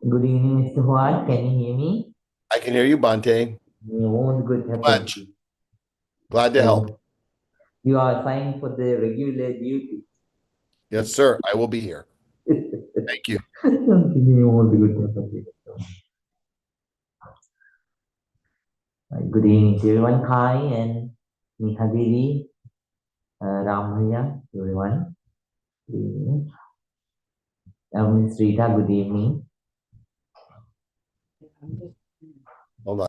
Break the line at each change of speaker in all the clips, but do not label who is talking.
Good evening, Mr. Huat. Can you hear me?
I can hear you, Bhante.
No, good.
Much. Glad to help.
You are assigned for the regular duty.
Yes, sir. I will be here. Thank you.
Good evening to everyone. Kai and Mihadiri, Ramaya, everyone. Good evening. Ms. Rita, good evening.
Hold on.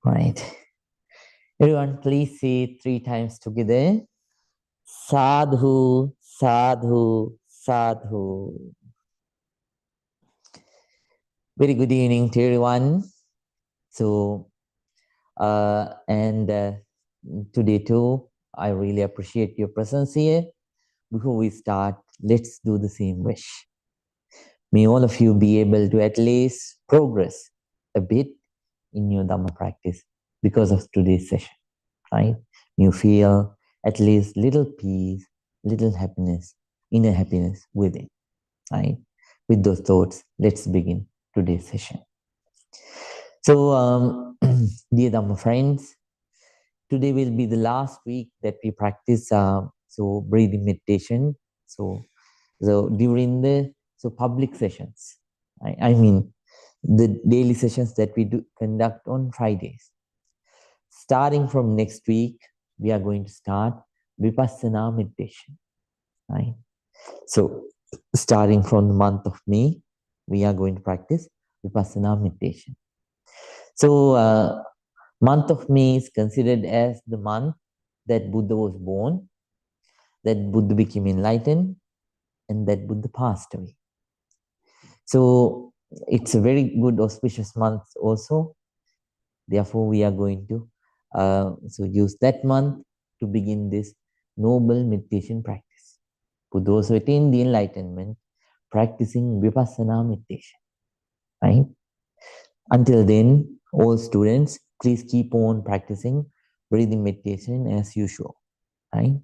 Right. Everyone, please say 3 times together. Sadhu, sadhu, sadhu. Very good evening to everyone. So, today too, I really appreciate your presence here. Before we start, let's do the same wish. May all of you be able to at least progress a bit in your Dhamma practice because of today's session, right? You feel at least little peace, little happiness, inner happiness within. Right? With those thoughts, let's begin today's session. So, dear Dhamma friends, today will be the last week that we practice breathing meditation. So during the public sessions, I mean the daily sessions that we do conduct on Fridays. Starting from next week, we are going to start Vipassana meditation. Right? So starting from the month of May, we are going to practice Vipassana meditation. So month of May is considered as the month that Buddha was born, that Buddha became enlightened, and that Buddha passed away. So it's a very good auspicious month also. Therefore, we are going to use that month to begin this noble meditation practice. For those who attain the enlightenment, practicing Vipassana meditation. Right? Until then, all students, please keep on practicing breathing meditation as usual. Right?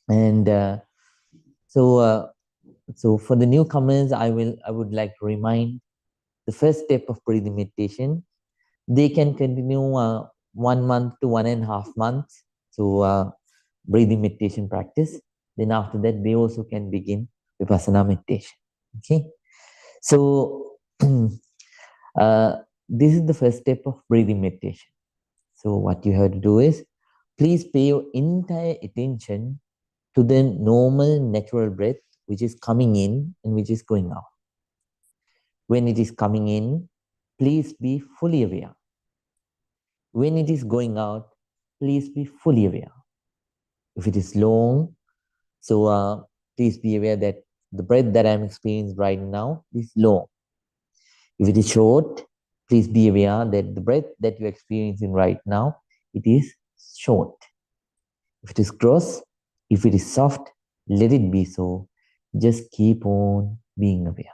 And so for the newcomers, I would like to remind the first step of breathing meditation. They can continue 1 month to 1.5 months to breathing meditation practice. Then after that, they also can begin Vipassana meditation. Okay, so this is the first step of breathing meditation. So what you have to do is, please pay your entire attention to the normal natural breath which is coming in and which is going out. When it is coming in, please be fully aware. When it is going out, please be fully aware. If it is long, please be aware that the breath that I'm experiencing right now is long. If it is short, please be aware that the breath that you're experiencing right now, it is short. If it is gross, if it is soft, let it be so. Just keep on being aware.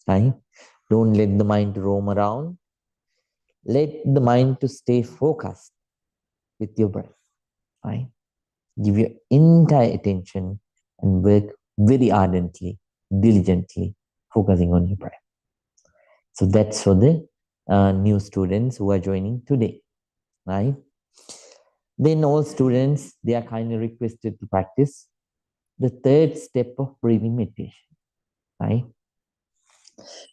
Right? Don't let the mind roam around. Let the mind to stay focused with your breath. Right? Give your entire attention and work very ardently, diligently, focusing on your breath. So that's for the new students who are joining today. Right? Then all students, they are kindly requested to practice the third step of breathing meditation. Right?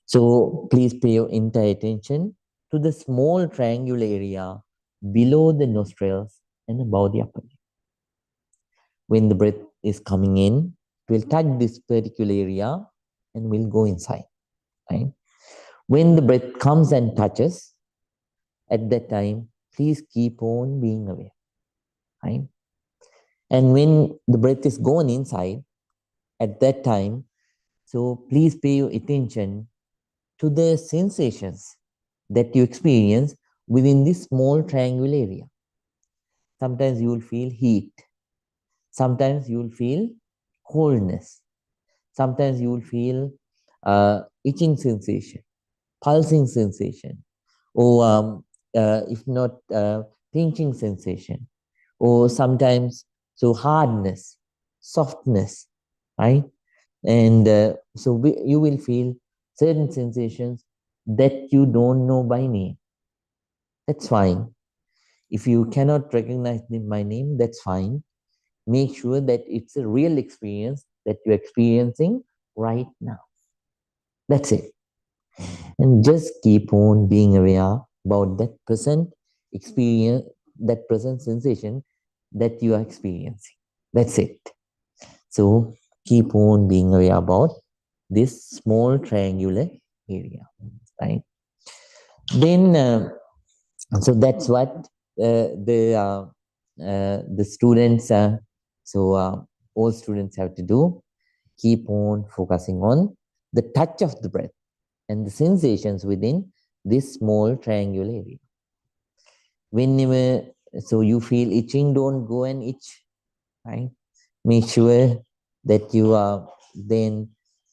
So please pay your entire attention to the small triangular area below the nostrils and above the upper lip. When the breath is coming in, it will touch this particular area and will go inside. Right? When the breath comes and touches, at that time, please keep on being aware. Right? And when the breath is going inside, at that time, so please pay your attention to the sensations that you experience within this small triangular area. Sometimes you will feel heat. Sometimes you will feel coldness. Sometimes you will feel itching sensation, pulsing sensation, or if not pinching sensation, or sometimes hardness, softness, right? And you will feel certain sensations that you don't know by name. That's fine. If you cannot recognize them by name, that's fine. Make sure that it's a real experience that you're experiencing right now. That's it. And just keep on being aware about that present experience, that present sensation that you are experiencing. That's it. So keep on being aware about this small triangular area, right? Then, so that's what the students, all students have to do. Keep on focusing on the touch of the breath and the sensations within this small triangular area. Whenever you feel itching, don't go and itch, right? Make sure that you are then,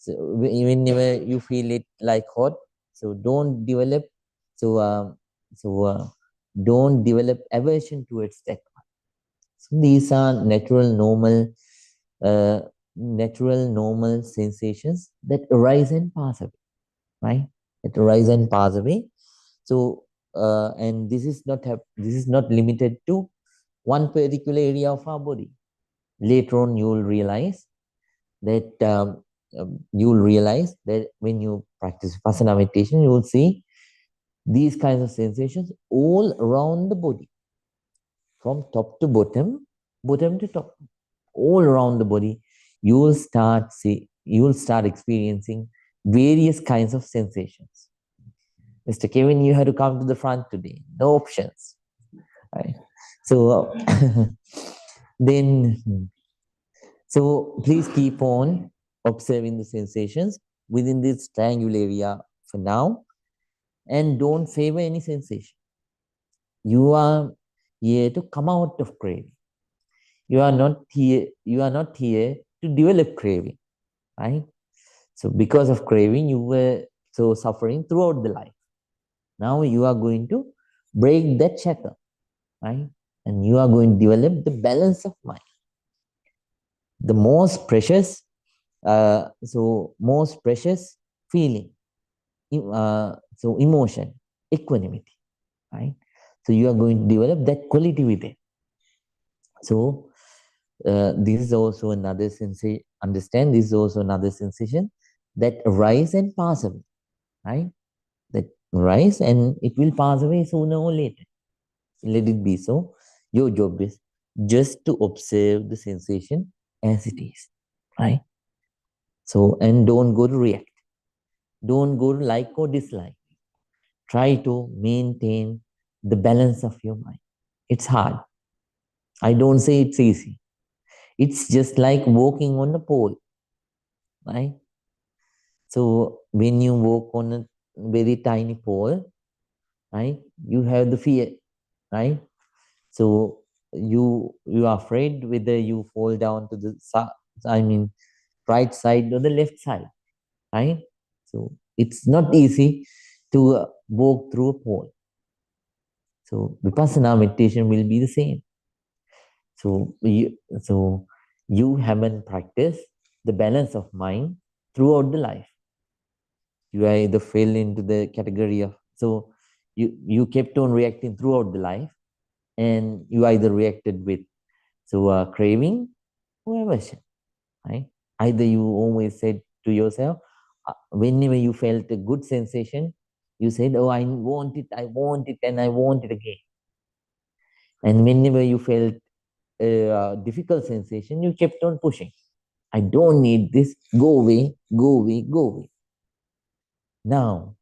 whenever you feel it like hot, so don't develop don't develop aversion towards that. So these are natural, normal sensations that arise and pass away, right? That arise and pass away. So, and this is not limited to one particular area of our body. Later on, you will realize that when you practice vipassana meditation, you will see these kinds of sensations all around the body, from top to bottom, bottom to top, all around the body. You will start experiencing various kinds of sensations. Mr. Kevin, you had to come to the front today. No options, right? So then, so please keep on observing the sensations within this triangular area for now, and don't favor any sensation. You are here to come out of craving. You are not here. You are not here to develop craving, right? So because of craving, you were so suffering throughout the life. Now you are going to break that shackle, right? And you are going to develop the balance of mind. The most precious, most precious feeling, so emotion, equanimity, right? So you are going to develop that quality within. So this is also another sensation. Understand, this is also another sensation that arise and pass away, right? That arise and it will pass away sooner or later. Let it be so. Your job is just to observe the sensation as it is, right? So, and don't go to react. Don't go to like or dislike. Try to maintain the balance of your mind. It's hard. I don't say it's easy. It's just like walking on a pole, right? So when you walk on a very tiny pole, right, you have the fear, right? So you are afraid whether you fall down to the right side or the left side, right? So it's not easy to walk through a pole. So vipassana meditation will be the same. So you haven't practiced the balance of mind throughout the life. You either fell into the category of, so you kept on reacting throughout the life, and you either reacted with craving or aversion, right? Either you always said to yourself, whenever you felt a good sensation, you said, oh, I want it, and I want it again. And whenever you felt a difficult sensation, you kept on pushing. I don't need this. Go away, go away, go away. Now,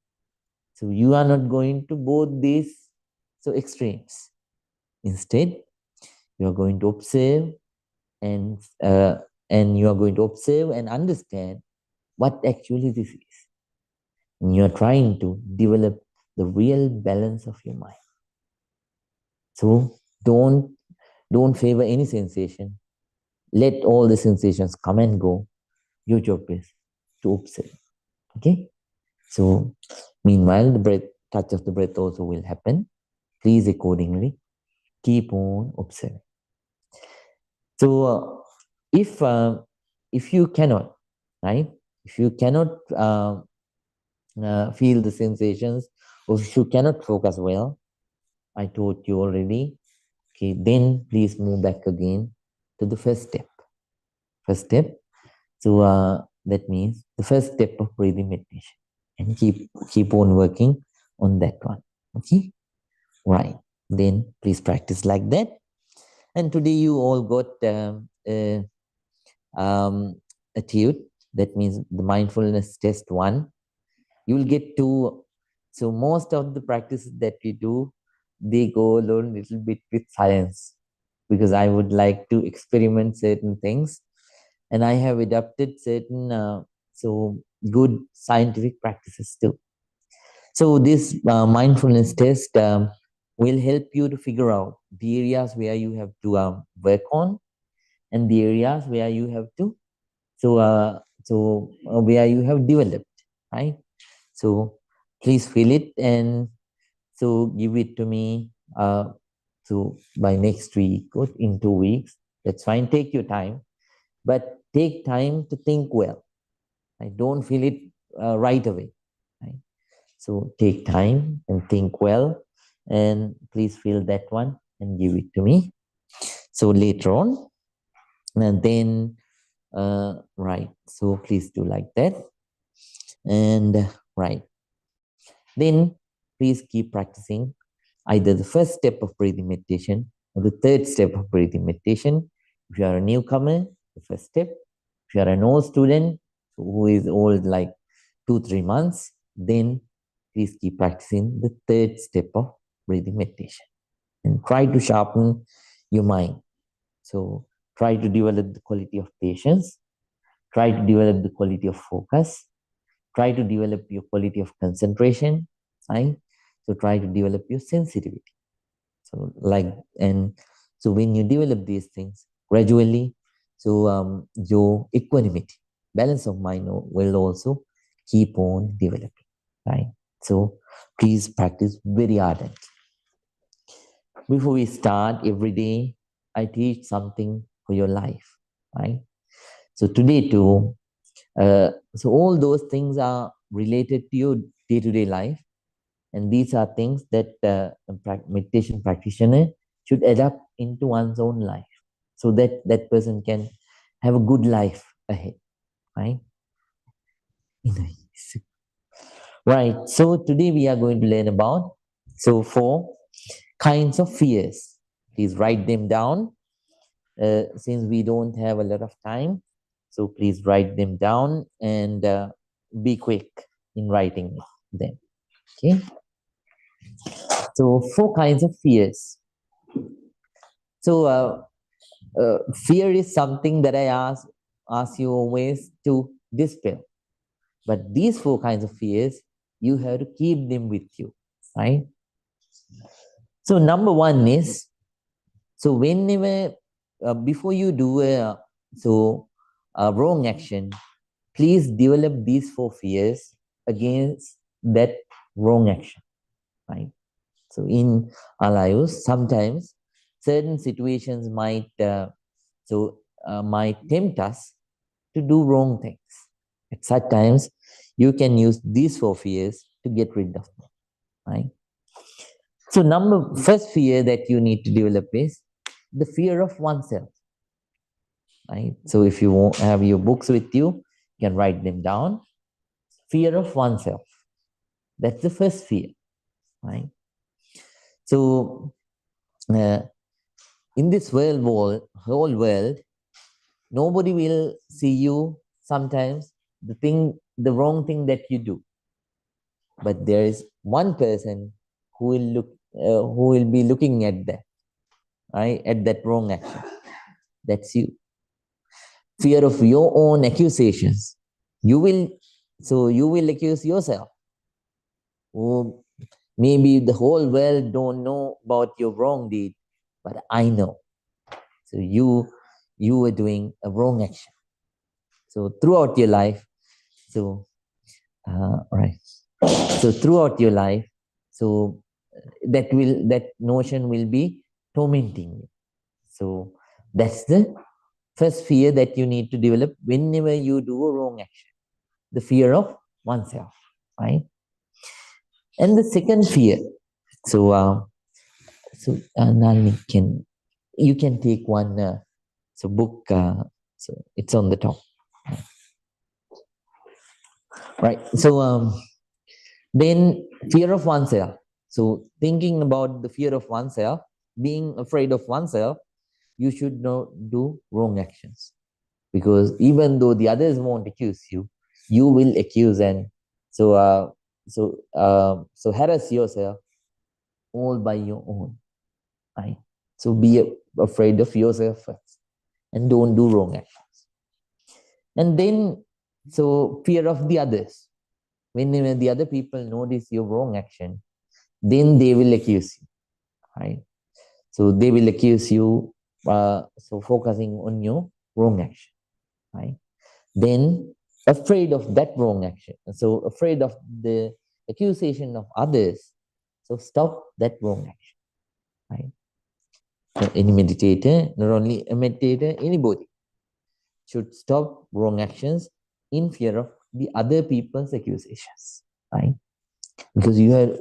so you are not going to both these extremes. Instead, you are going to observe and you are going to observe and understand what actually this is. And you are trying to develop the real balance of your mind. So don't favor any sensation. Let all the sensations come and go. Your job is to observe. Okay? So meanwhile, the touch of the breath also will happen. Please accordingly keep on observing. So if you cannot, right? If you cannot feel the sensations, or if you cannot focus well, I told you already. Okay, then please move back again to the first step. First step. So that means the first step of breathing meditation, and keep on working on that one. Okay, right. Then please practice like that. And today you all got achieved. That means the mindfulness test 1. You will get 2. So most of the practices that we do, they go along a little bit with science, because I would like to experiment certain things, and I have adapted certain good scientific practices too. So this mindfulness test will help you to figure out the areas where you have to work on, and the areas where you have to where you have developed, right? So please feel it, and so give it to me So by next week or in 2 weeks, that's fine. Take your time, but take time to think well. I don't feel it right away. Right? So take time and think well, and please fill that one and give it to me. So later on, and then right. So please do like that, and right. Then please keep practicing either the first step of breathing meditation or the third step of breathing meditation. If you are a newcomer, the first step. If you are an old student who is old like 2-3 months, then please keep practicing the third step of breathing meditation and try to sharpen your mind. So try to develop the quality of patience, try to develop the quality of focus, try to develop your quality of concentration, right? So try to develop your sensitivity. So so when you develop these things gradually, so your equanimity, balance of mind will also keep on developing, right? So please practice very ardently. Before we start every day, I teach something for your life, right? So today too, so all those things are related to your day-to-day life, and these are things that a meditation practitioner should adapt into one's own life, so that that person can have a good life ahead, right? Right. So today we are going to learn about 4 kinds of fears. Please write them down. Since we don't have a lot of time, so please write them down and be quick in writing them. Okay. So 4 kinds of fears. So fear is something that I ask you always to dispel. But these 4 kinds of fears, you have to keep them with you, right? So number one is, so whenever before you do a wrong action, please develop these 4 fears against that wrong action, right? So in our lives, sometimes certain situations might tempt us to do wrong things. At such times, you can use these 4 fears to get rid of them, right? So first fear that you need to develop is the fear of oneself, right? So if you won't have your books with you, you can write them down. Fear of oneself. That's the first fear, right? So in this whole world, nobody will see you sometimes the wrong thing that you do. But there is one person who will be looking at that, right? At that wrong action. That's you. Fear of your own accusations. You will accuse yourself. Or maybe the whole world don't know about your wrong deed, but I know. So you were doing a wrong action. So throughout your life, right. So throughout your life, so that notion will be tormenting you. So that's the first fear that you need to develop whenever you do a wrong action. The fear of oneself, right? And the second fear. Nalini, you can take one book. So it's on the top, right? So then fear of oneself. So thinking about the fear of oneself, being afraid of oneself, you should not do wrong actions, because even though the others won't accuse you, you will accuse and so harass yourself all by your own, right? So be afraid of yourself first and don't do wrong actions. And then, so fear of the others. Whenever the other people notice your wrong action, then they will accuse you, right? So they will accuse you, so focusing on your wrong action, right? Then afraid of that wrong action, so afraid of the accusation of others, so stop that wrong action, right? any meditator, not only a meditator, anybody should stop wrong actions in fear of the other people's accusations, right? Because you are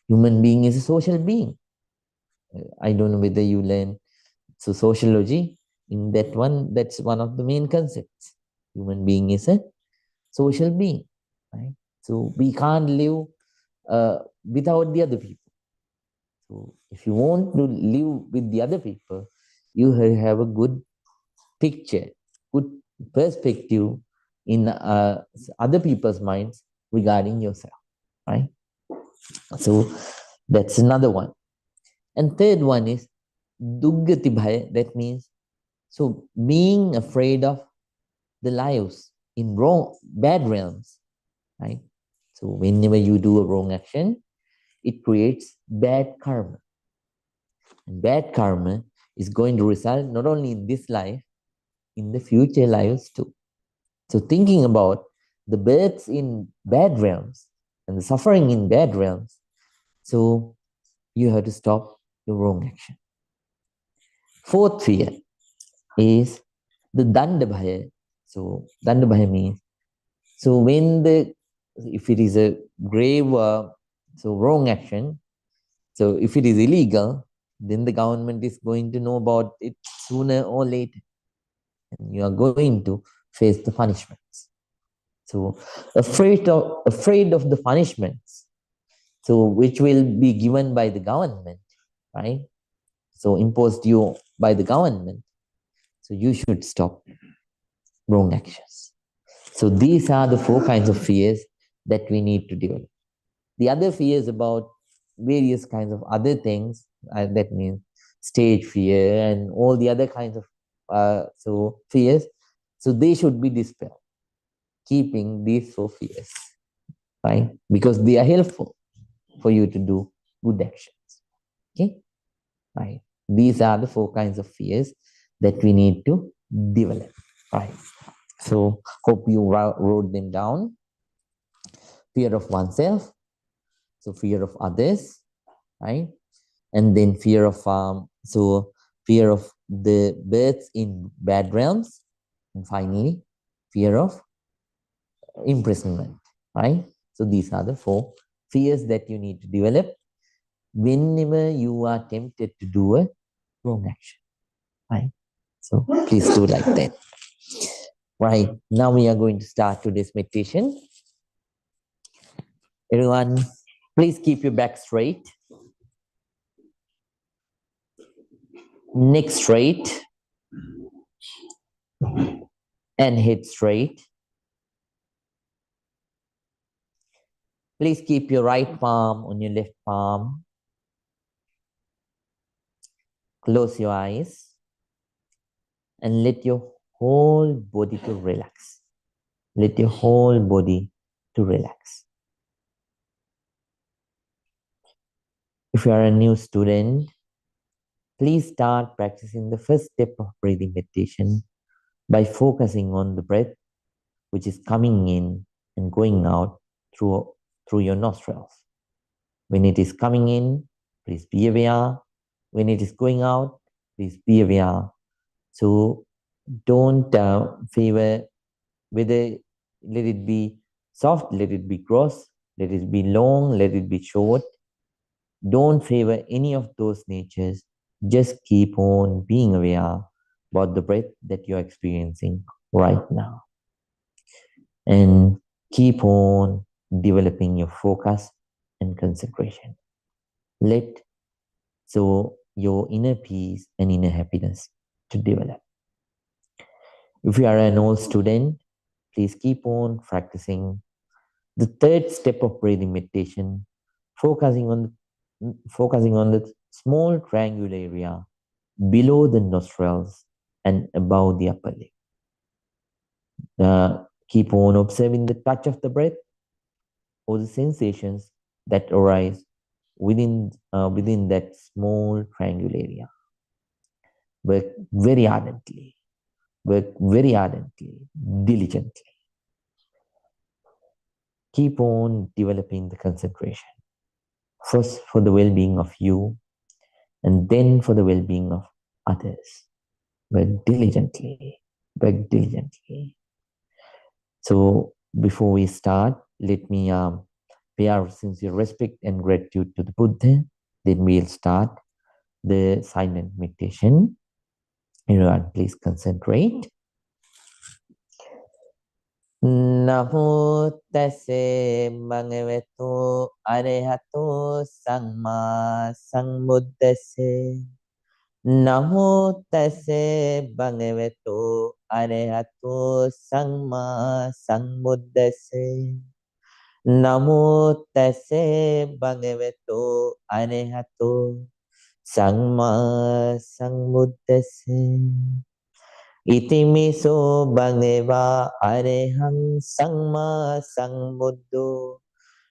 human being is a social being. I don't know whether you learn sociology. In that one, that's one of the main concepts. Human being is a social being, right? So we can't live without the other people. So if you want to live with the other people, you have a good picture, good perspective in other people's minds regarding yourself, right? So that's another one. And third one is duggati bhaya. That means so being afraid of the lives in wrong, bad realms, right? So whenever you do a wrong action, it creates bad karma. And bad karma is going to result not only in this life, in the future lives too. So thinking about the births in bad realms and the suffering in bad realms, so you have to stop your wrong action. Fourth fear is the dandabhaya. So dandabhaya means, so when if it is a grave, so wrong action, so if it is illegal, then the government is going to know about it sooner or later. And you are going to face the punishments. So afraid of the punishments, so which will be given by the government, right? So imposed you by the government. So you should stop wrong actions. So these are the four kinds of fears that we need to develop. The other fears about various kinds of other things, that means stage fear and all the other kinds of so fears. So they should be dispelled, keeping these four fears, right? Because they are helpful for you to do good actions. Okay, right? These are the four kinds of fears that we need to develop, right? So hope you wrote them down. Fear of oneself, so fear of others, right? And then fear of so fear of the births in bad realms, and finally fear of imprisonment, right? So these are the four fears that you need to develop whenever you are tempted to do a wrong action, right? So please do like that. Right, now we are going to start today's meditation. Everyone, please keep your back straight, neck straight, and head straight. Please keep your right palm on your left palm. Close your eyes and let your whole body to relax. Let your whole body to relax. If you are a new student, please start practicing the first step of breathing meditation by focusing on the breath which is coming in and going out through your nostrils. When it is coming in, please be aware. When it is going out, please be aware. So don't favor whether let it be soft, let it be gross, let it be long, let it be short. Don't favor any of those natures. Just keep on being aware about the breath that you're experiencing right now. And keep on developing your focus and concentration. Let so your inner peace and inner happiness to develop. If you are an old student, please keep on practicing the third step of breathing meditation, focusing on the small triangular area below the nostrils and above the upper lip. Keep on observing the touch of the breath or the sensations that arise within that small triangular area. Work very ardently. Work very ardently, diligently. Keep on developing the concentration. First, for the well-being of you, and then for the well-being of others. Work diligently, work diligently. So before we start, let me pay our sincere respect and gratitude to the Buddha. Then we'll start the silent meditation. Everyone, please concentrate. Namo tase bhagavato arahato samma sambuddhase. Namo tase bhagavato arahato samma sambuddhase. Namo tase bhagavato arahato samma sambuddhase. Itimiso bhagava arahang samma sambuddho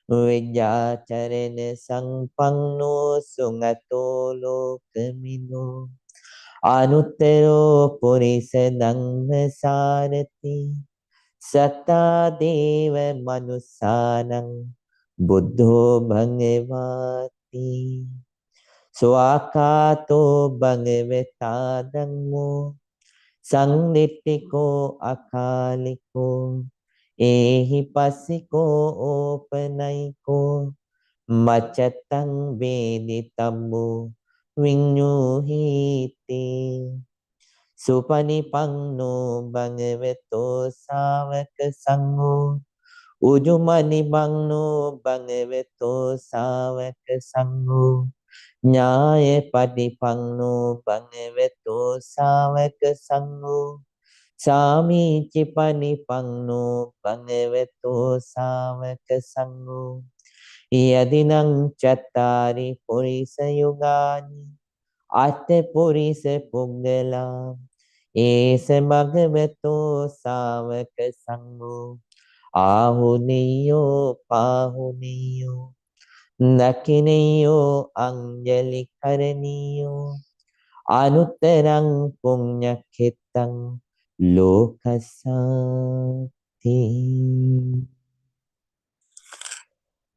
Vijacharana sampanno sungato lokamino Anuttaro purisa dhamma sarati Satta deva manusanang buddho bhagavati Swakato bhagavata dhammo Sangnitiko akaliko ehi pasiko opanayiko machatang veditamu vinyuhiti supanipanno bhagavato savaka sangho ujumanipangno bhagavato savaka sangho Nyaya patipanno bhagavato savaka sangho Sami cipani pangno bhagavato savaka sangho Yadinang chattari purisa yugani Ate purisa puggala Ese bhagavato savaka sangho Ahuniyo pahuniyo Nakiniyo anjali karaniyo Anutterang punyakitang lokasati.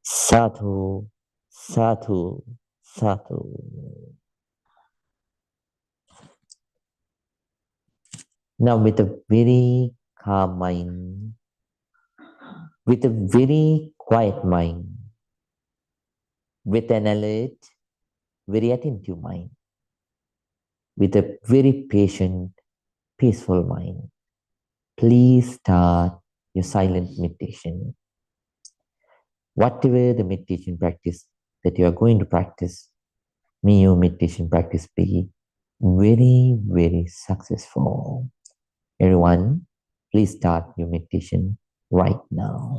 Sadhu, sadhu, sadhu. Now with a very calm mind, with a very quiet mind, with an alert, very attentive mind, with a very patient, peaceful mind, please start your silent meditation. Whatever the meditation practice that you are going to practice, may your meditation practice be very, very successful. Everyone, please start your meditation right now.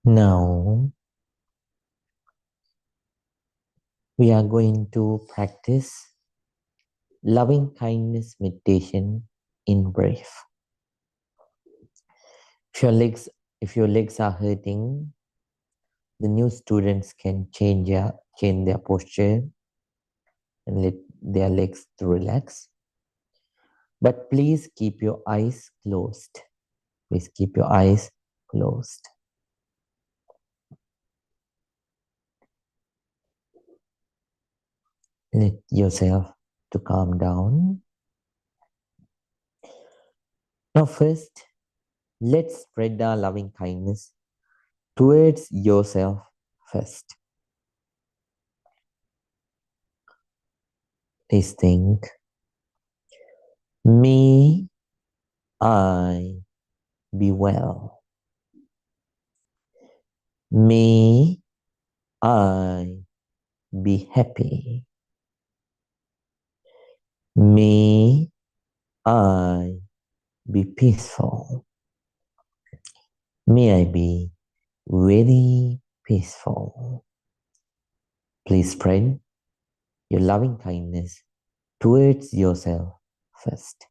Now we are going to practice loving kindness meditation in brief. If your legs are hurting, the new students can change their posture and let their legs to relax. But please keep your eyes closed. Please keep your eyes closed. Let yourself to calm down. Now first, let's spread our loving kindness towards yourself first. Please think, may I be well. May I be happy. May I be peaceful. May I be very peaceful. Please spread your loving kindness towards yourself first.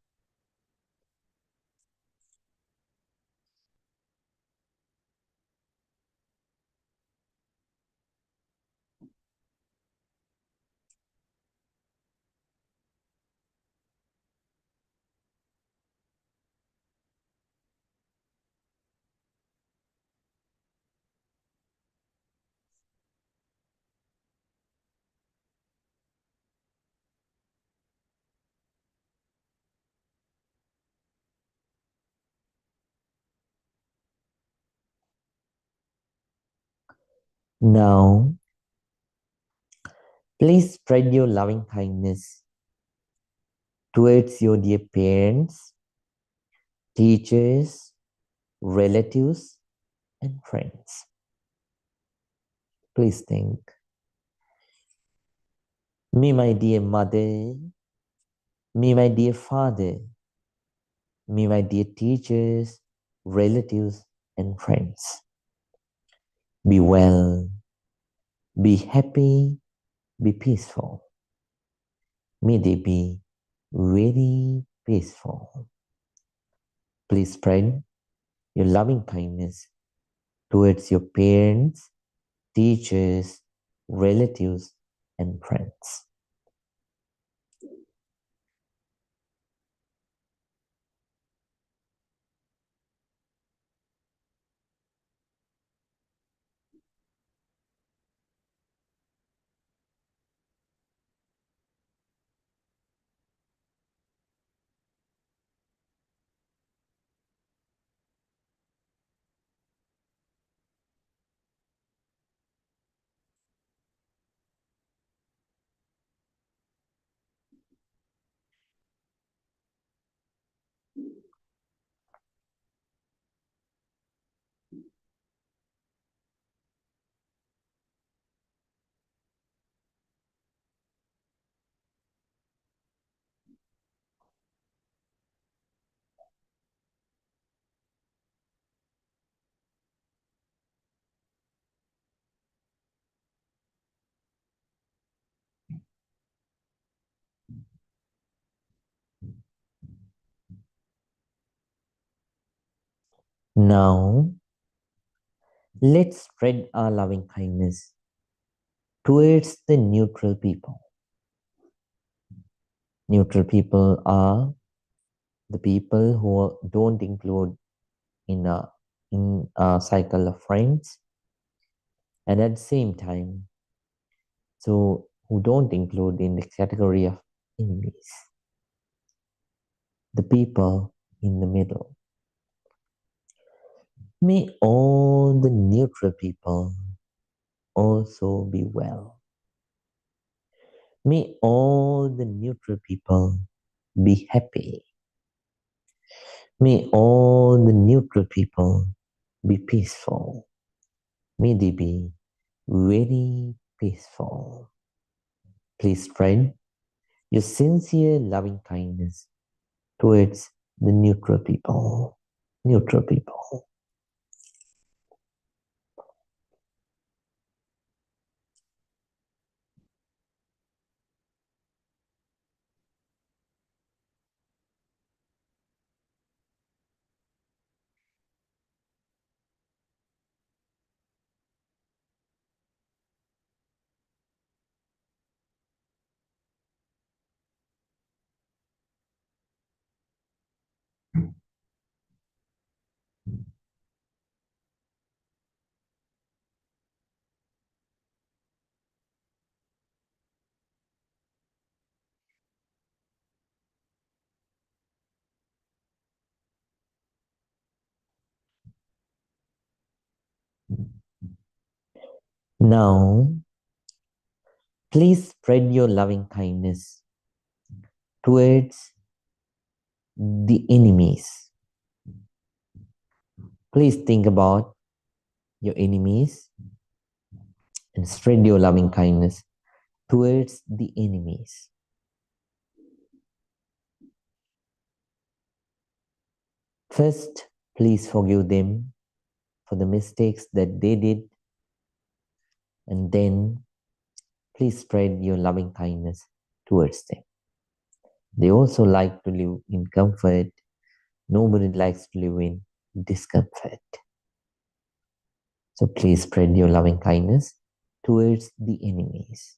Now, please spread your loving kindness towards your dear parents, teachers, relatives, and friends. Please think, me, my dear mother, me, my dear father, me, my dear teachers, relatives, and friends. Be well, be happy, be peaceful. May they be very peaceful. Please spread your loving kindness towards your parents, teachers, relatives, and friends. Now, let's spread our loving kindness towards the neutral people. Neutral people are the people who don't include in a cycle of friends, and at the same time, so who don't include in the category of enemies. The people in the middle. May all the neutral people also be well. May all the neutral people be happy. May all the neutral people be peaceful. May they be very peaceful. Please spread your sincere loving kindness towards the neutral people. Neutral people. Now, please spread your loving kindness towards the enemies. Please think about your enemies and spread your loving kindness towards the enemies. First, please forgive them for the mistakes that they did, and then please spread your loving kindness towards them. They also like to live in comfort. Nobody likes to live in discomfort. So please spread your loving kindness towards the enemies.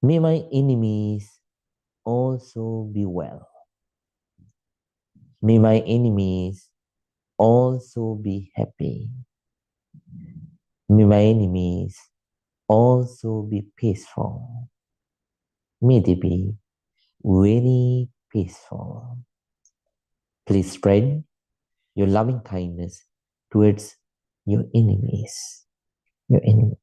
May my enemies also be well. May my enemies also be happy. May my enemies also be peaceful. May they be very peaceful. Please spread your loving kindness towards your enemies. Your enemies.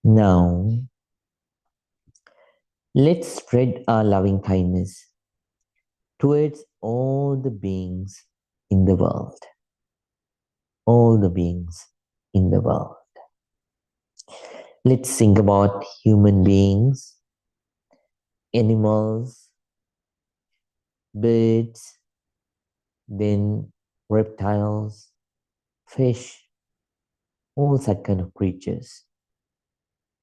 Now, let's spread our loving kindness towards all the beings in the world. All the beings in the world. Let's think about human beings, animals, birds, then reptiles, fish, all such kind of creatures,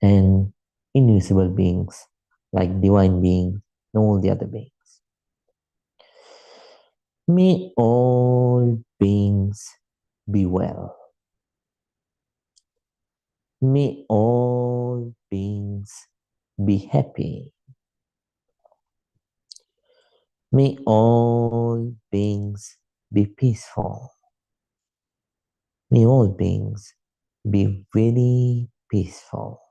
and invisible beings like divine beings and all the other beings. May all beings be well. May all beings be happy. May all beings be peaceful. May all beings be very peaceful.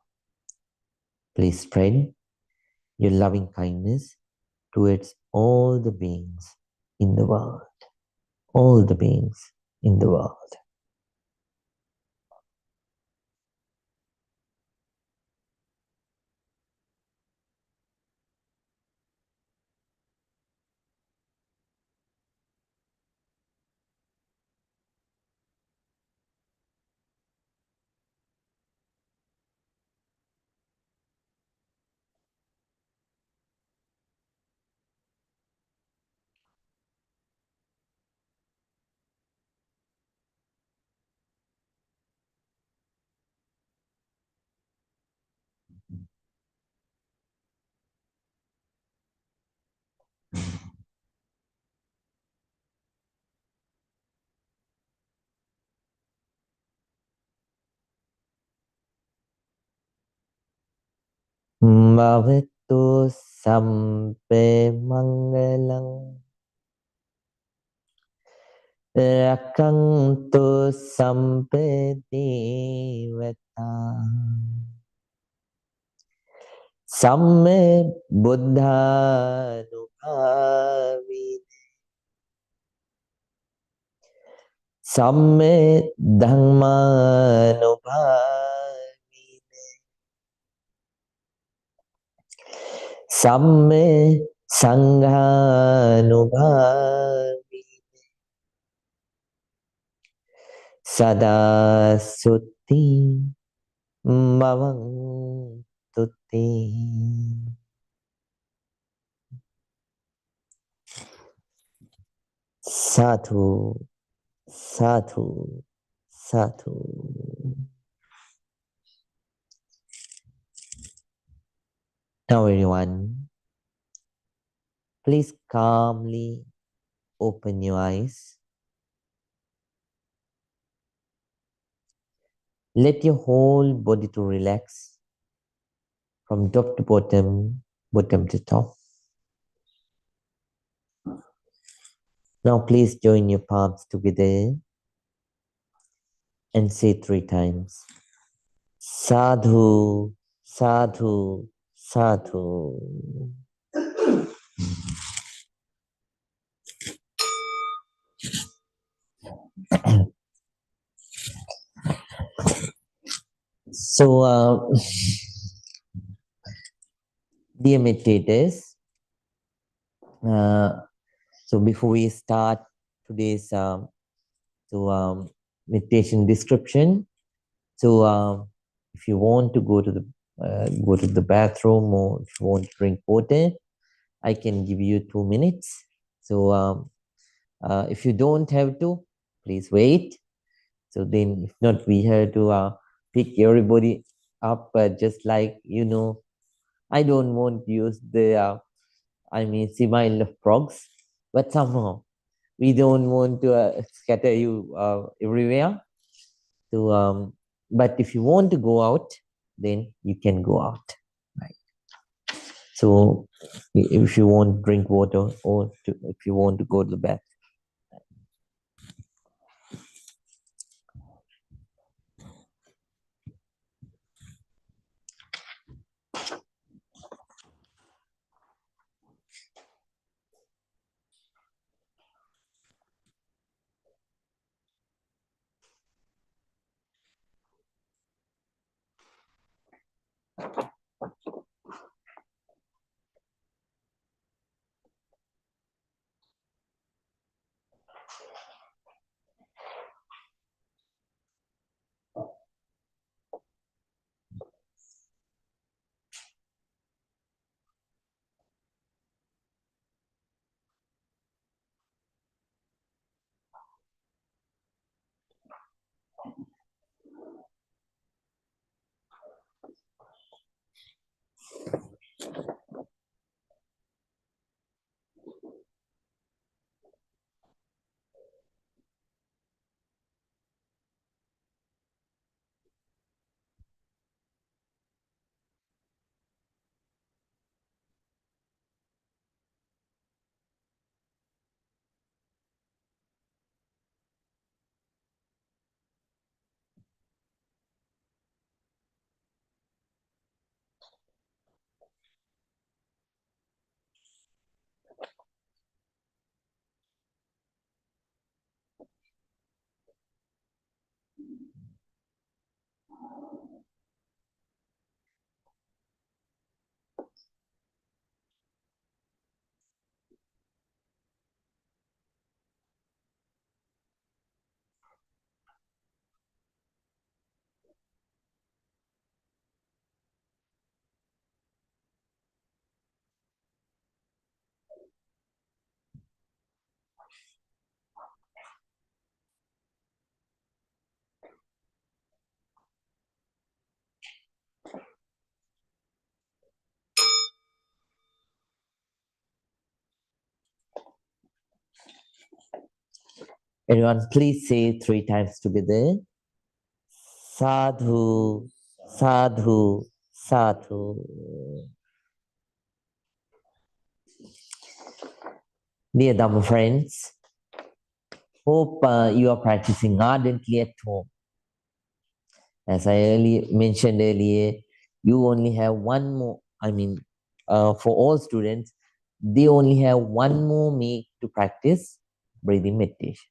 Please spread your loving kindness towards all the beings in the world. All the beings in the world. Bhavattu sampe mangalang rakantu sampe devata samme buddhanubhavi samme dhammanubhavi samme sanghanubhavi sada sutti bhavantu te. Sadhu, sadhu, sadhu. Now everyone, please calmly open your eyes. Let your whole body to relax from top to bottom, bottom to top. Now please join your palms together and say 3 times. Sadhu, sadhu, sadhu. So, dear meditators, so before we start today's meditation description, so if you want to go to the bathroom, or if you want to drink water, I can give you 2 minutes. So if you don't have to, please wait. So then, if not, we have to pick everybody up, just like, I don't want to use the, smile of frogs, but somehow we don't want to scatter you everywhere. So, but if you want to go out, then you can go out. Right. So, if you want to drink water, or if you want to go to the bath. Everyone, please say 3 times together. Sadhu, sadhu, sadhu. Dear Dhamma friends, hope you are practicing ardently at home. As I mentioned earlier, you only have one more, for all students, they only have one more week to practice breathing meditation.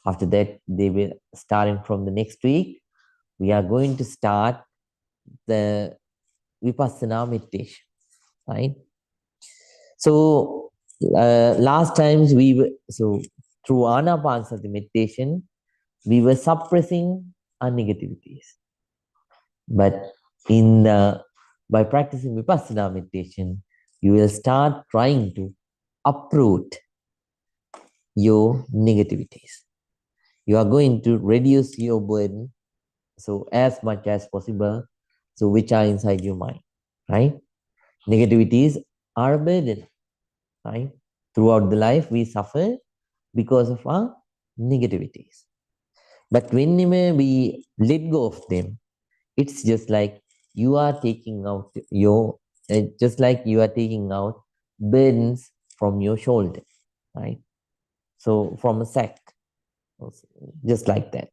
After that, they will, starting from the next week, we are going to start the Vipassana meditation, right? So, last times through Anapanasati meditation, we were suppressing our negativities. But by practicing Vipassana meditation, you will start trying to uproot your negativities. You are going to reduce your burden, so as much as possible, so which are inside your mind, right? Negativities are a burden, right? Throughout the life, we suffer because of our negativities. But whenever we let go of them, it's just like you are taking out just like you are taking out burdens from your shoulder, right? So from a sack, just like that.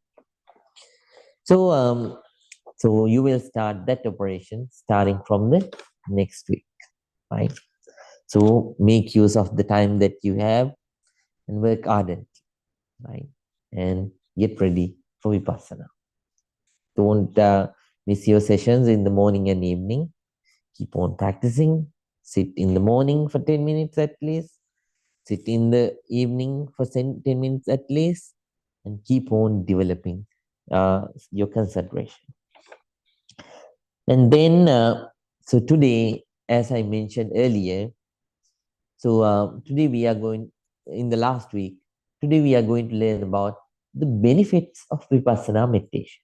So so you will start that operation starting from the next week, right? So make use of the time that you have and work ardently, right? And get ready for Vipassana. Don't miss your sessions in the morning and evening. Keep on practicing. Sit in the morning for 10 minutes at least. Sit in the evening for 10 minutes at least. And keep on developing your concentration. And then, so today, as I mentioned earlier, so today we are going, in the last week, today we are going to learn about the benefits of Vipassana meditation.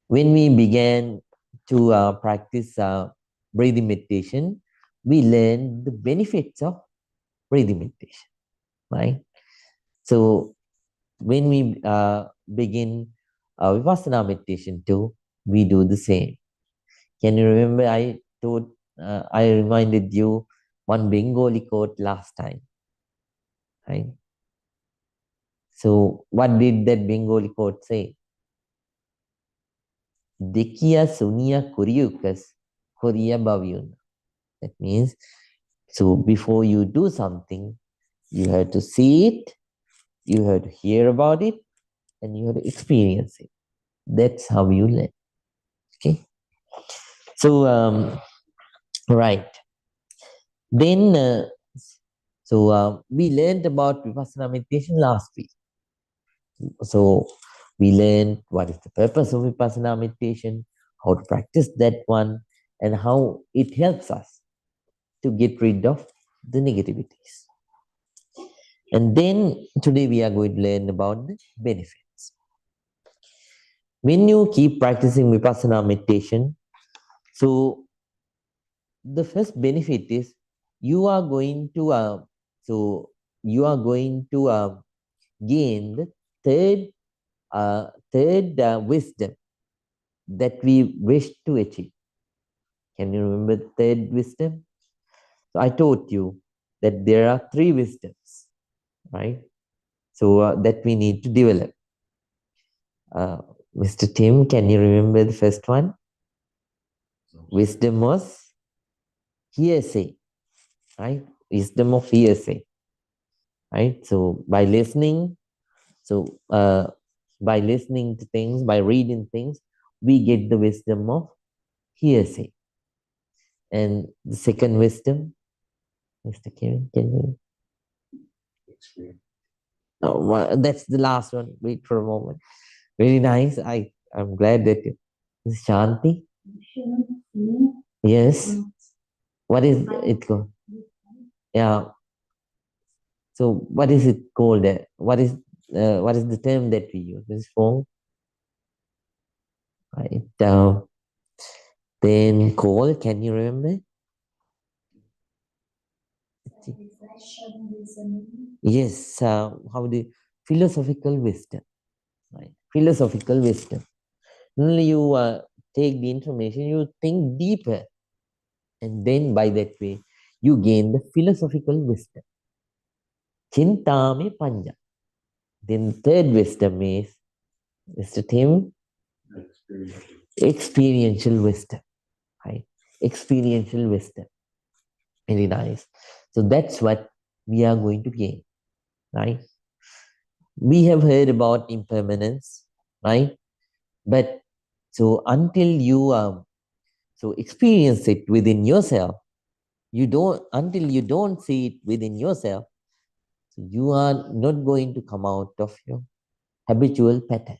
When we began to practice breathing meditation, we learned the benefits of breathing meditation, right? So when we begin Vipassana meditation too, we do the same. Can you remember I reminded you one Bengali quote last time, right? So what did that Bengali quote say? Dekia sunia kuriukas koria bavyuna. That means, so before you do something, you have to see it, you have to hear about it, and you have to experience it. That's how you learn. Okay. So right. Then we learned about Vipassana meditation last week. So we learned what is the purpose of Vipassana meditation, how to practice that one, and how it helps us to get rid of the negativities. And then today we are going to learn about the benefits. When you keep practicing Vipassana meditation, so the first benefit is you are going to gain the third wisdom that we wish to achieve. Can you remember the third wisdom? So I told you that there are three wisdoms, right? So that we need to develop. Mr. Tim, can you remember the first one? Wisdom was hearsay, right? Wisdom of hearsay, right? So by listening to things, by reading things, we get the wisdom of hearsay. And the second wisdom, Mr. Kevin, can you? Oh, well, that's the last one. Wait for a moment. Very nice. I'm glad that Shanti. Yes. What is it called? Yeah. So what is it called? What is the term that we use? This form. Right. Then call. Can you remember? Yes. How the philosophical wisdom. Right. Philosophical wisdom. Only you take the information, you think deeper, and then by that way, you gain the philosophical wisdom. Chintame panya. Then third wisdom is, Mr. Tim, experiential wisdom. Right? Experiential wisdom. Very nice. So that's what we are going to gain. Right? We have heard about impermanence, right? But so until you experience it within yourself, until you don't see it within yourself, so you are not going to come out of your habitual pattern.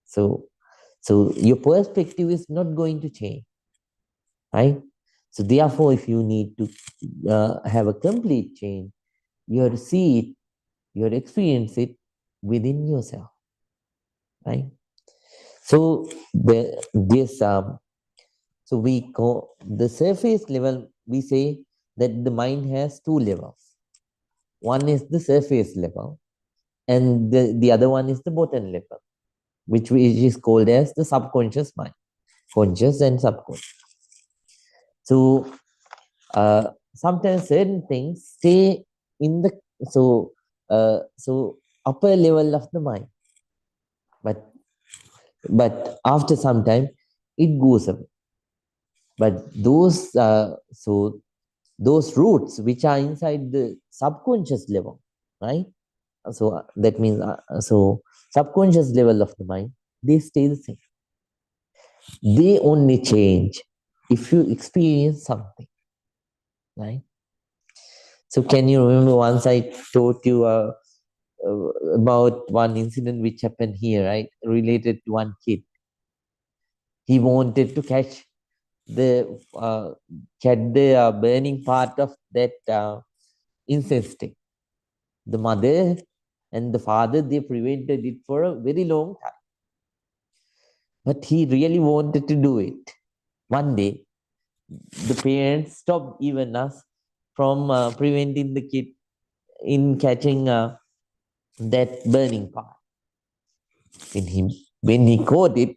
So your perspective is not going to change, right? So therefore, if you need to have a complete change, you have to see it You have to experience it within yourself, right? So so we go the surface level. We say that the mind has two levels. One is the surface level, and the other one is the bottom level, which is called as the subconscious mind, conscious and subconscious. So sometimes certain things stay in the so so upper level of the mind, but after some time it goes away. But those roots which are inside the subconscious level, right? So that means subconscious level of the mind, they stay the same. They only change if you experience something, right? So can you remember once I told you about one incident which happened here, right? Related to one kid. He wanted to the catch the burning part of that incense stick. The mother and the father, they prevented it for a very long time. But he really wanted to do it. One day, the parents stopped even us from preventing the kid in catching that burning part. When he caught it,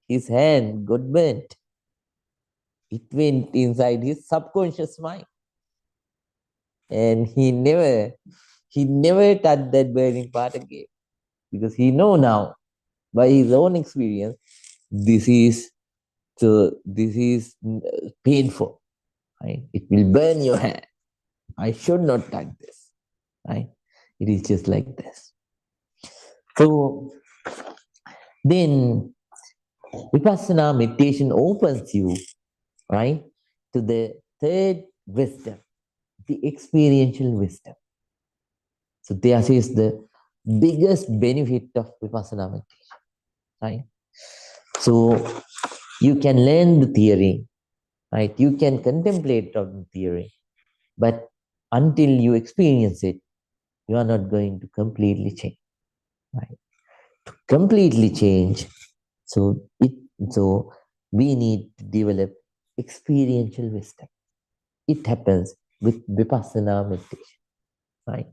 his hand got burnt. It went inside his subconscious mind. And he never touched that burning part again. Because he know now by his own experience, this is painful. Right? It will burn your hand. I should not touch this. Right? It is just like this. So then Vipassana meditation opens you, right, to the third wisdom, the experiential wisdom. So this is the biggest benefit of Vipassana meditation, right? So you can learn the theory, right? You can contemplate on the theory, but until you experience it, you are not going to completely change, right? To completely change, so we need to develop experiential wisdom. It happens with Vipassana meditation, right?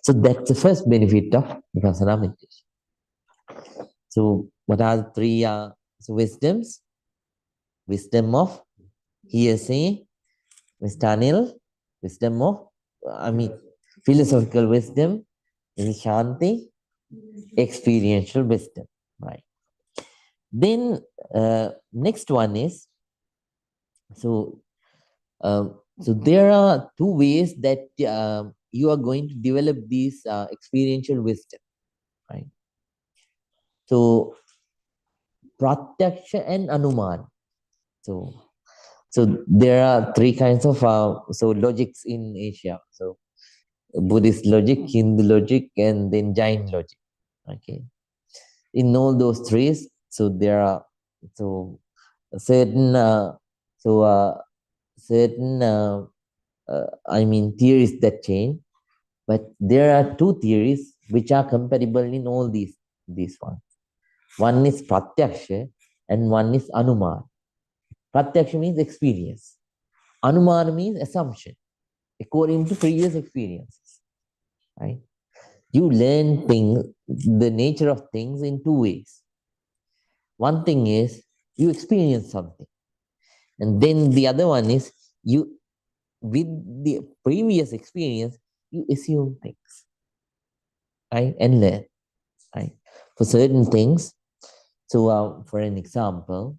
So that's the first benefit of Vipassana meditation. So what are the three wisdoms? Wisdom of hearsay, Mr. Anil, wisdom of, philosophical wisdom, is Shanti, experiential wisdom, right? Then next one is, so there are two ways that you are going to develop these experiential wisdom, right? So pratyaksha and anuman. So there are three kinds of logics in Asia. So Buddhist logic, Hindu logic, and then Jain logic. Okay, in all those three, so there are certain certain theories that change, but there are two theories which are compatible in all these ones. One is pratyaksha and one is anuman. Pratyaksha means experience. Anuman means assumption according to previous experiences. Right? You learn the nature of things in two ways. One thing is you experience something, and then the other one is you, with the previous experience, you assume things, right, and learn, right, for certain things. So, for an example,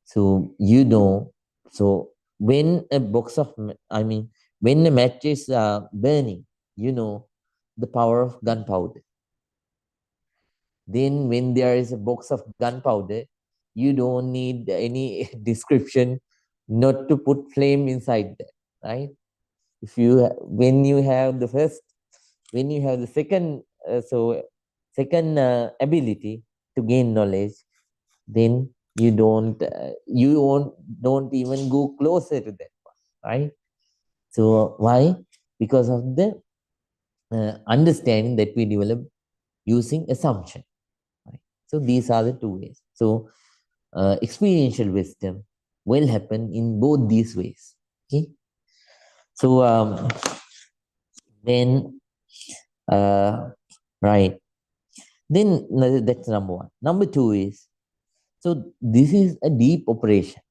so so when a box of, when a match is burning, the power of gunpowder. Then when there is a box of gunpowder, you don't need any description not to put flame inside there, right? If you when you have the first, when you have the second ability to gain knowledge, then don't even go closer to that one, right? So why? Because of the understanding that we develop using assumption. Right? So these are the two ways. So experiential wisdom will happen in both these ways. Okay. So then, right. Then that's number one. Number two is, so this is a deep operation.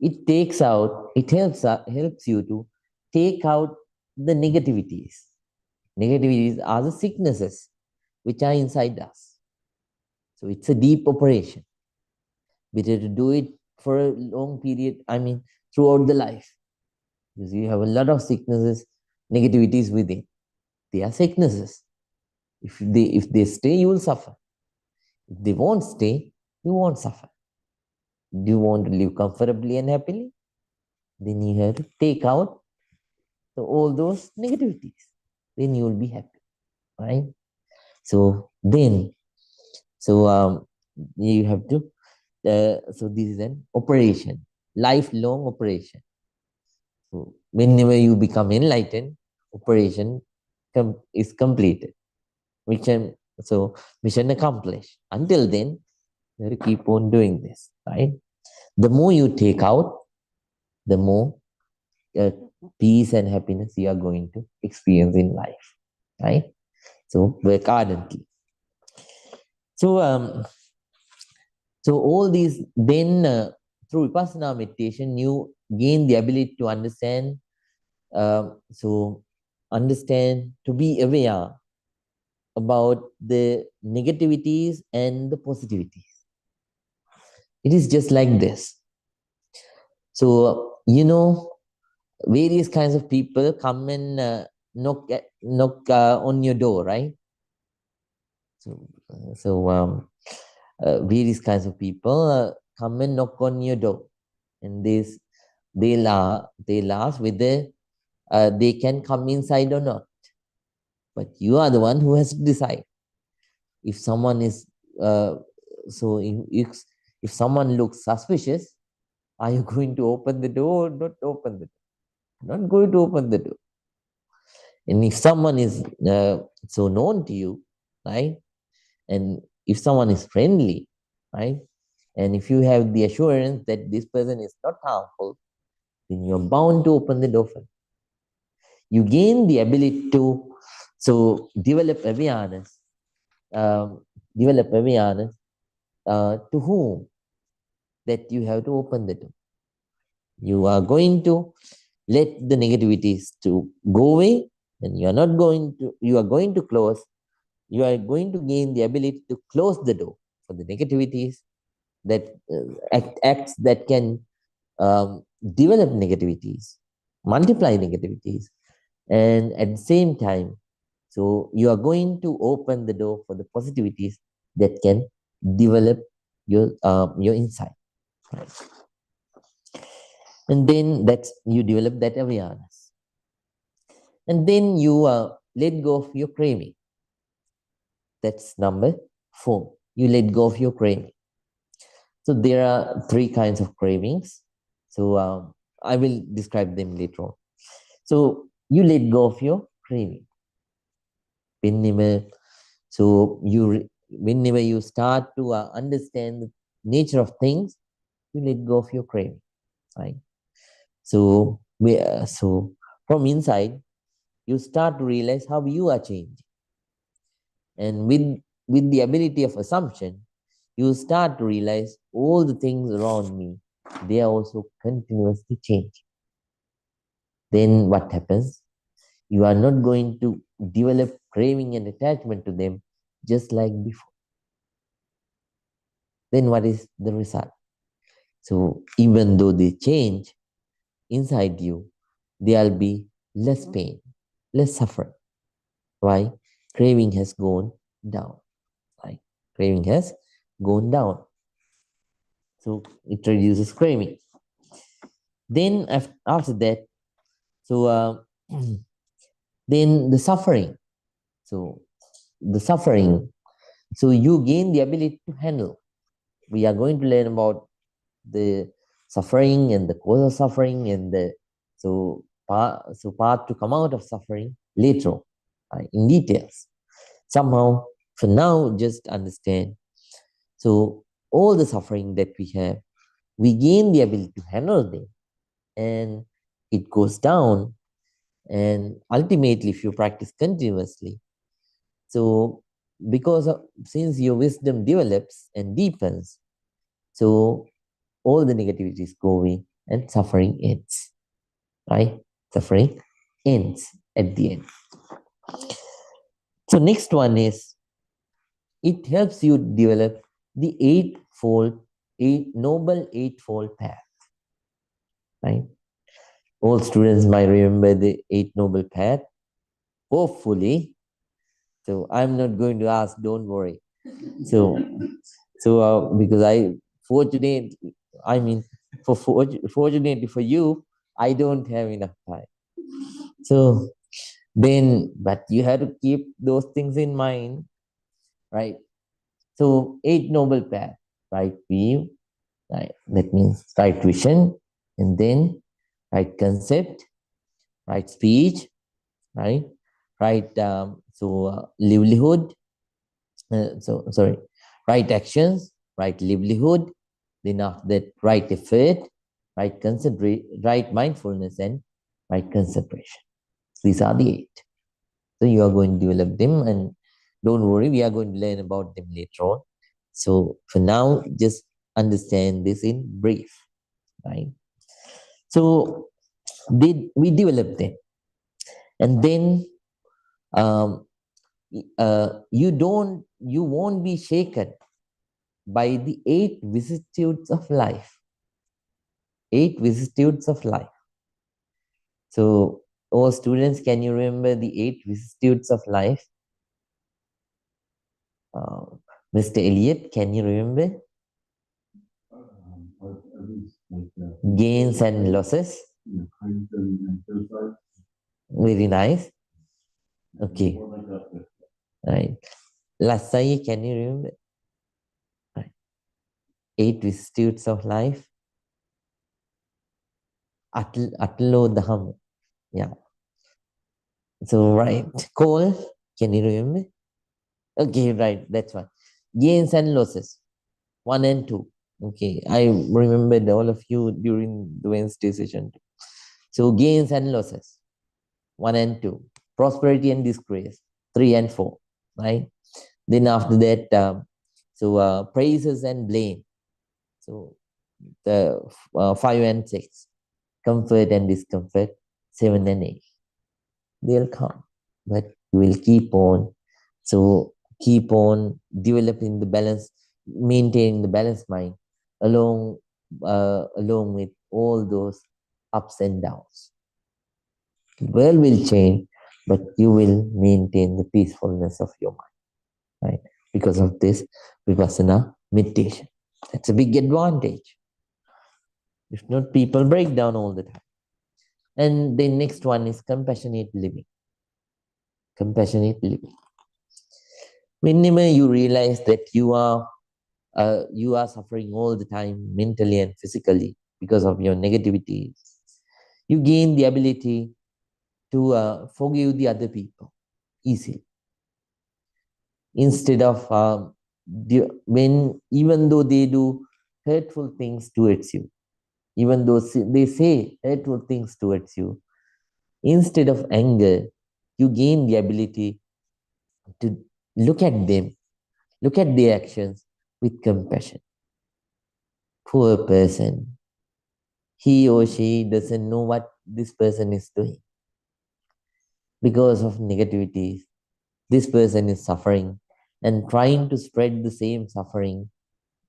It takes out, it helps you to take out the negativities. Negativities are the sicknesses which are inside us. So it's a deep operation. We have to do it for a long period, I mean, throughout the life. Because you have a lot of sicknesses, negativities within. They are sicknesses. If they stay, you will suffer. If they won't stay, you won't suffer. Do you want to live comfortably and happily? Then you have to take out all those negativities. Then you will be happy, right? So then, you have to. So this is an operation, lifelong operation. So whenever you become enlightened, operation is completed. Mission, so mission accomplished. Until then, you have to keep on doing this, right? The more you take out, the more uh, peace and happiness you are going to experience in life, right? So work ardently. So so all these then through vipassana meditation, you gain the ability to understand. So understand, to be aware about the negativities and the positivities. It is just like this. So various kinds of people come and knock on your door, right? So various kinds of people come and knock on your door, and they'll ask whether they can come inside or not. But you are the one who has to decide. If someone is so if someone looks suspicious, are you going to open the door or not open the door? Not going to open the door. And if someone is so known to you, right? And if someone is friendly, right? And if you have the assurance that this person is not harmful, then you're bound to open the door for them. You gain the ability to develop awareness, to whom that you have to open the door. You are going to let the negativities to go away, and you are not going to. You are going to close. You are going to gain the ability to close the door for the negativities that acts that can develop negativities, multiply negativities, and at the same time, so you are going to open the door for the positivities that can develop your insight. Right? And then that's you develop that awareness, and then you let go of your craving. That's number 4. You let go of your craving. So there are 3 kinds of cravings. So I will describe them later on. So you let go of your craving. Whenever you start to understand the nature of things, you let go of your craving, right? So from inside, you start to realize how you are changing, and with the ability of assumption, you start to realize all the things around me, they are also continuously changing. Then what happens? You are not going to develop craving and attachment to them just like before. Then what is the result? So even though they change inside you, there'll be less pain, less suffering. Why? Craving has gone down. Right? Craving has gone down. So it reduces craving. Then after that, so then the suffering. So the suffering. So you gain the ability to handle. We are going to learn about the suffering and the cause of suffering and the path to come out of suffering later on. right, in details. Somehow, for now, just understand. So all the suffering that we have, we gain the ability to handle them, and it goes down. And ultimately, if you practice continuously, so since your wisdom develops and deepens, so all the negativities go away and suffering ends, right? Suffering ends at the end. So next one is, it helps you develop the noble eightfold path, right? All students might remember the eight noble path, hopefully. So I'm not going to ask, don't worry. Because fortunate, I mean, fortunately for you, I don't have enough time. So but you have to keep those things in mind, right? So eight noble path, right view, right? That means right vision, and then right concept, right speech, right? Right, livelihood, sorry, right actions, right livelihood, then after that, right effort, right mindfulness, and right concentration. These are the eight. So you are going to develop them, and don't worry, we are going to learn about them later on. So for now, just understand this in brief, right? So we develop them, and then um, you won't be shaken by the eight vicissitudes of life. Eight vicissitudes of life. So, all students, can you remember the eight vicissitudes of life? Mr. Elliot, can you remember? Gains and losses. Very nice. Okay. Right. Lasai, can you remember? Right. Eight vicissitudes of life. Atlo Daham. Yeah. So, right. Cole, can you remember? Okay, right. That's one. Gains and losses. 1 and 2. Okay. I remembered all of you during the Wednesday session. So, gains and losses. 1 and 2. Prosperity and disgrace. 3 and 4. Right. Then after that, praises and blame. So, the 5 and 6. Comfort and discomfort. 7 and 8. They'll come, but you will keep on. So keep on developing the balance, maintaining the balanced mind along with all those ups and downs. The world will change, but you will maintain the peacefulness of your mind, right? Because of this vipassana meditation. That's a big advantage. If not, people break down all the time. And the next one is compassionate living. Compassionate living. Whenever you realize that you are suffering all the time mentally and physically because of your negativity, you gain the ability to forgive the other people easily. Instead of even though they do hurtful things towards you, even though they say hurtful things towards you, instead of anger, you gain the ability to look at them, look at their actions with compassion. Poor person. He or she doesn't know what this person is doing. Because of negativity, this person is suffering and trying to spread the same suffering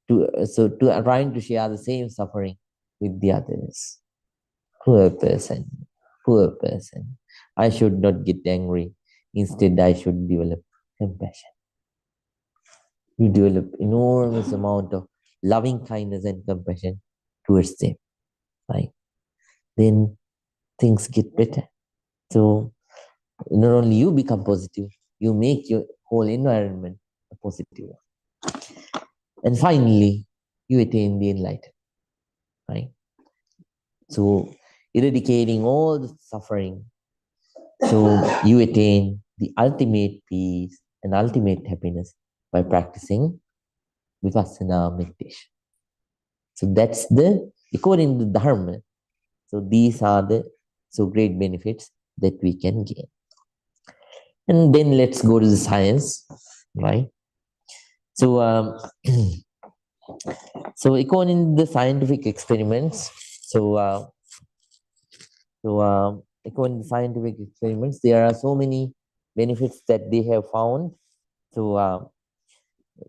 trying to share the same suffering with the others. Poor person. Poor person. I should not get angry. Instead, I should develop compassion. You develop enormous amount of loving kindness and compassion towards them, right? Then things get better. So not only you become positive, you make your whole environment a positive one. And finally, you attain the enlightenment, right? So eradicating all the suffering, so you attain the ultimate peace and ultimate happiness by practicing Vipassana meditation. So that's according to Dharma. So these are the great benefits that we can gain. And then let's go to the science, right? So, so according to the scientific experiments, according to scientific experiments, there are so many benefits that they have found. So,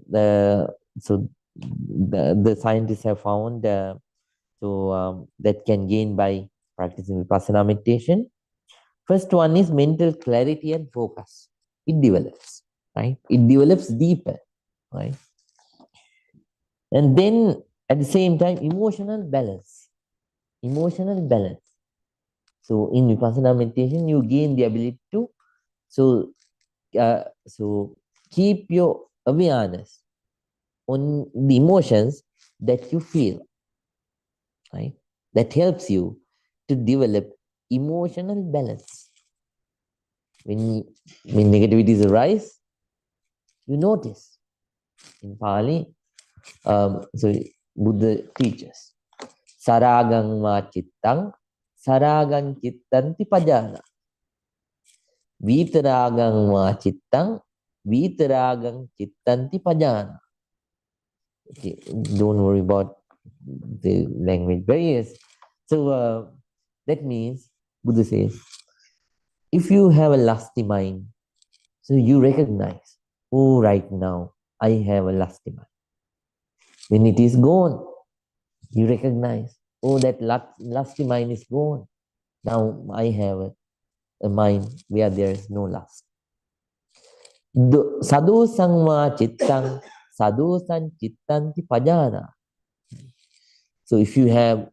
the so the scientists have found that can gain by practicing Vipassana meditation. First one is mental clarity and focus. It develops, right? It develops deeper, right? And then at the same time, emotional balance. Emotional balance. So in Vipassana meditation, you gain the ability to so keep your awareness on the emotions that you feel, right? That helps you to develop emotional balance. When negativities arise, you notice. In Pali, so Buddha teaches, Saragang ma chittang, saragang chittanti pajana. Vitaragang ma chittang, vitaragang chittanti pajana. Okay, don't worry about the language barriers. So that means, Buddha says, if you have a lusty mind, so you recognize, oh, right now, I have a lusty mind. When it is gone, you recognize, oh, that lusty mind is gone. Now I have a mind where there is no lust. Sadhu sangma chittang, sadhu san chittanti pajana. So if you have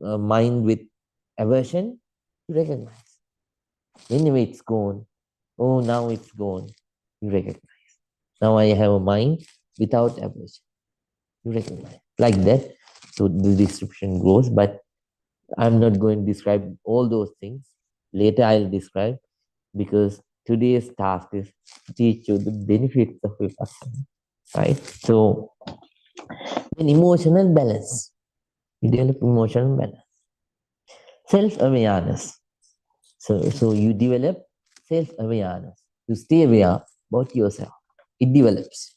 a mind with aversion, you recognize. Anyway, it's gone. Oh, now it's gone. You recognize. Now I have a mind without aversion. You recognize. Like that. So the description goes, but I'm not going to describe all those things. Later I'll describe, because today's task is to teach you the benefits of Vipassana. Right? So an emotional balance. You develop emotional balance. Self-awareness. So you develop self-awareness. You stay aware about yourself. It develops.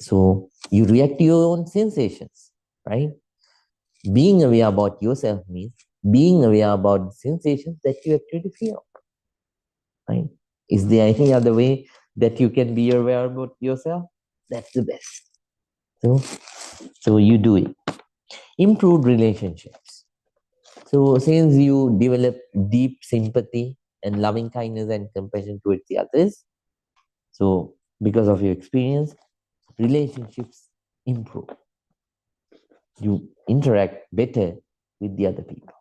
So you react to your own sensations, right? Being aware about yourself means being aware about the sensations that you actually feel, right? Is there any other way that you can be aware about yourself? That's the best. So you do it. Improved relationships. So since you develop deep sympathy and loving kindness and compassion towards the others, so because of your experience, relationships improve. You interact better with the other people.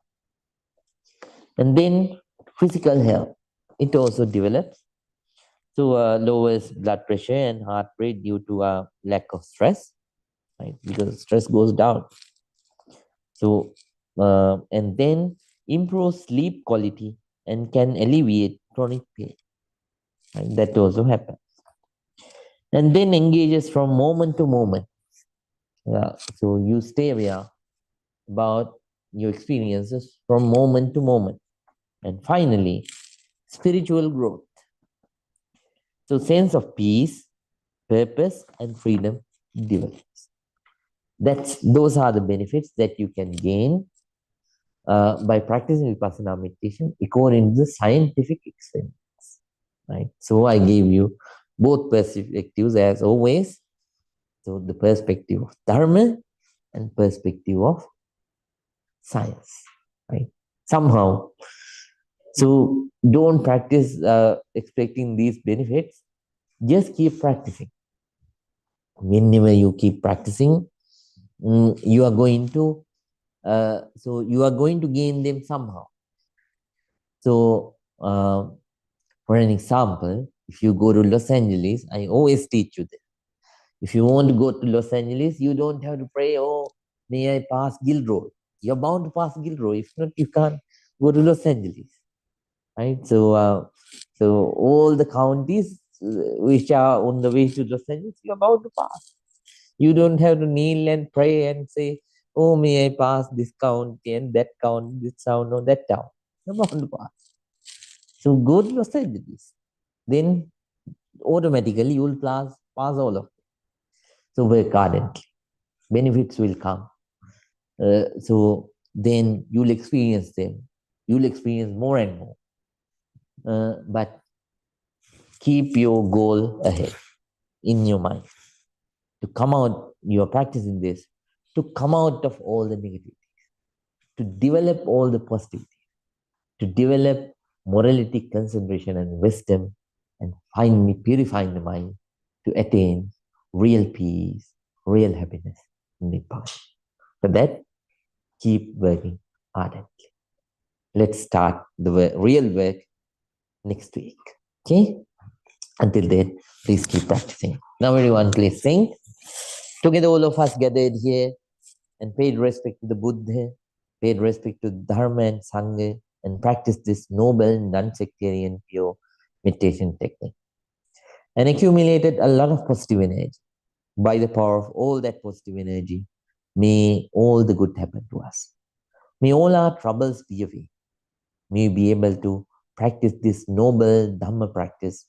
And then physical health, it also develops. So lowers blood pressure and heart rate due to a lack of stress, right? Because stress goes down. So and then improves sleep quality and can alleviate chronic pain. Right? That also happens. And then engages from moment to moment. So you stay aware about your experiences from moment to moment. And finally, spiritual growth. So sense of peace, purpose, and freedom develops. Those are the benefits that you can gain by practicing Vipassana meditation according to the scientific experiments. Right? So I gave you both perspectives as always. So the perspective of Dharma and perspective of science. Right? Somehow. So don't practice expecting these benefits. Just keep practicing. Whenever you keep practicing, you are going to gain them somehow. So for an example, if you go to Los Angeles, I always teach you this. If you want to go to Los Angeles, you don't have to pray, oh, may I pass Gill Road. You're bound to pass Gill Road. If not, you can't go to Los Angeles. right? So all the counties which are on the way to Los Angeles, you're about to pass. You don't have to kneel and pray and say, "Oh, may I pass this county and that county, this town or that town." You're about to pass. So go to Los Angeles. Then automatically you will pass all of them. So work ardently. Benefits will come. So then you'll experience them. You'll experience more and more. But keep your goal ahead in your mind. To come out, you are practicing this, to come out of all the negativity, to develop all the positivity, to develop morality, concentration, and wisdom, and finally purifying the mind to attain real peace, real happiness, Nibbana. For that, keep working ardently. Let's start the real work next week. Okay? Until then, please keep practicing. Now, everyone, please sing. Together, all of us gathered here and paid respect to the Buddha, paid respect to Dharma and Sangha, and practiced this noble, non-sectarian, pure meditation technique. And accumulated a lot of positive energy. By the power of all that positive energy, may all the good happen to us. May all our troubles be away. May we be able to practice this noble Dhamma practice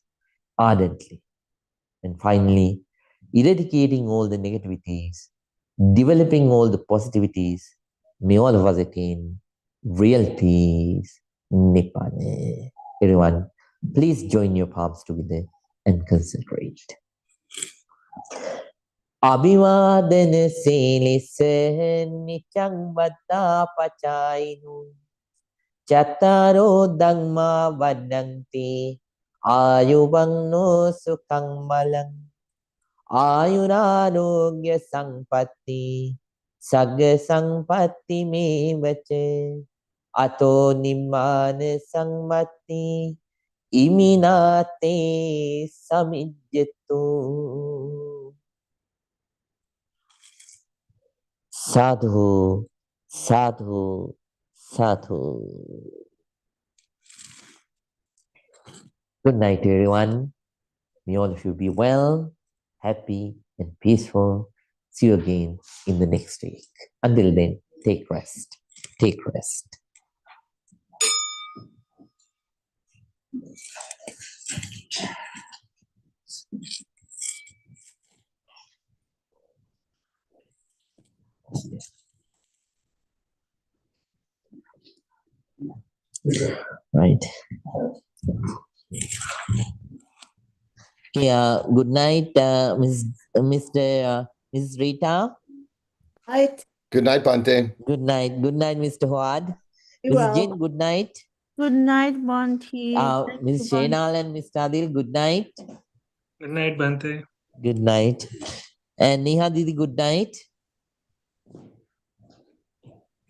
ardently. And finally, eradicating all the negativities, developing all the positivities, may all of us attain real peace, Nibbana. Everyone, please join your palms together and concentrate. Abhivadana silisa nityang vata pachainu Chattaro dhamma vadanti ayuvagno sukhang malang Ayurarogya sampatti Sagga sampatti me vache Ato nimmana sammatti Iminate samijjatu Sadhu, sadhu, sadhu. Good night, everyone. May all of you be well, happy, and peaceful. See you again in the next week. Until then, take rest. Take rest. Right. Yeah. Good night, Mrs. Rita.
Night.
Good night, Bante.
Good night. Good night, Mr. Huad.
Be
Mrs.
well.
Jin, good night.
Good night, Bonti.
Ms. Shainal and Mr. Adil, good night.
Good night, Bante.
Good night. And Neha Didi, good night.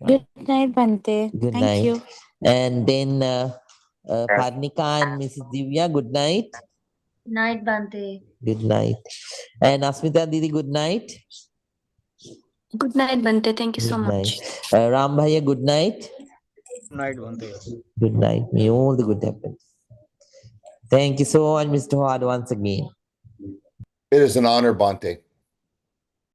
Good night, Bante.
Good
Thank
night.
you.
And then Parnika and Mrs. Divya, good night.
Night, Bante.
Good night. And Asmita Didi, good night.
Good night, Bante. Thank you so
Good night.
much.
Ram Bhaiya, good night.
Good night, Bante.
Good night. May all the good happen. Thank you so much, Mr. Howard, once again.
It is an honor, Bante.